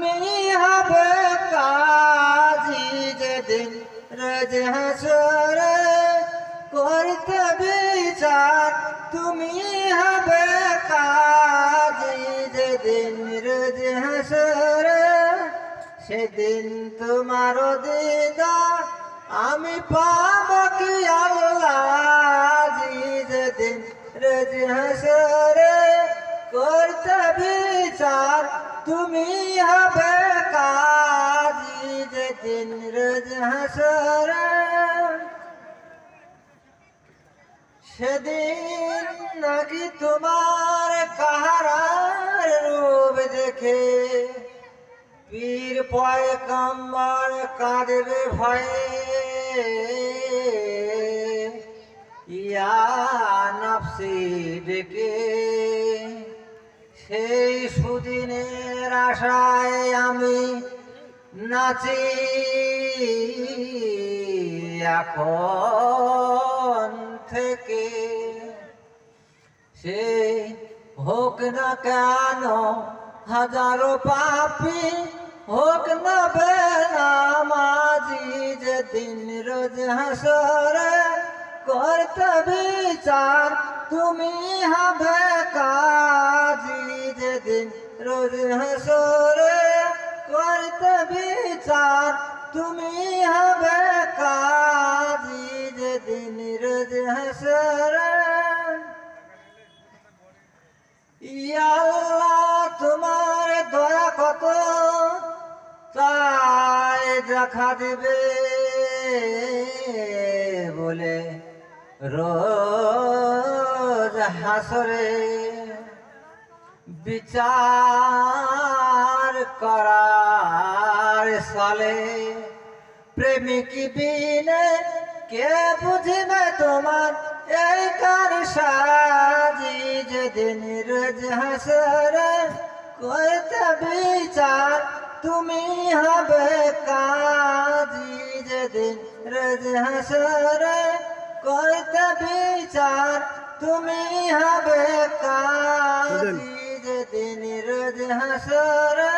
তুমি হবে কাজী যেদিন রোজ হাসরে করতে বিচার। তুমি হবে কাজী যেদিন রোজ হাসরে, সেদিন তোমার দিদার আমি পাব কি আল্লাহ। যেদিন রোজ হাসরে করতে বিচার, তুমি হবে কাজী যেদিন রোজ হাসরে। সেদিন নাকি তোমার কাহারার রূপ দেখে পীর পয়গম্বর কাঁদবে ভয়ে। ইয়া নফসি ডেকে সেই সুদিনের আশায় আমি নাচি এখন থেকে। সে হোক না কেন হাজারো পাপী, হোক না বেনামাজি, যেদিন রোজ হাসরে করতে বিচার, তুমি হবে কাজী যেদিন রোজ হাসরে করতে বিচার, তুমি হবে কাজী যেদিন রোজ হাসরে। ইয়া আল্লাহ তোমার দয়া কত তাই দেখা দেবে বলে রোজ হাসরে বিচার করার সালে। প্রেমিক বিনে কে বুঝবে তোমার এই কারসাজি, যেদিন রোজ হাসরে করতে বিচার, তুমি হবে কাজী যেদিন রোজ হাসরে করতে বিচার, তুমি হবে কাজী যেদিন রোজ হাসরে।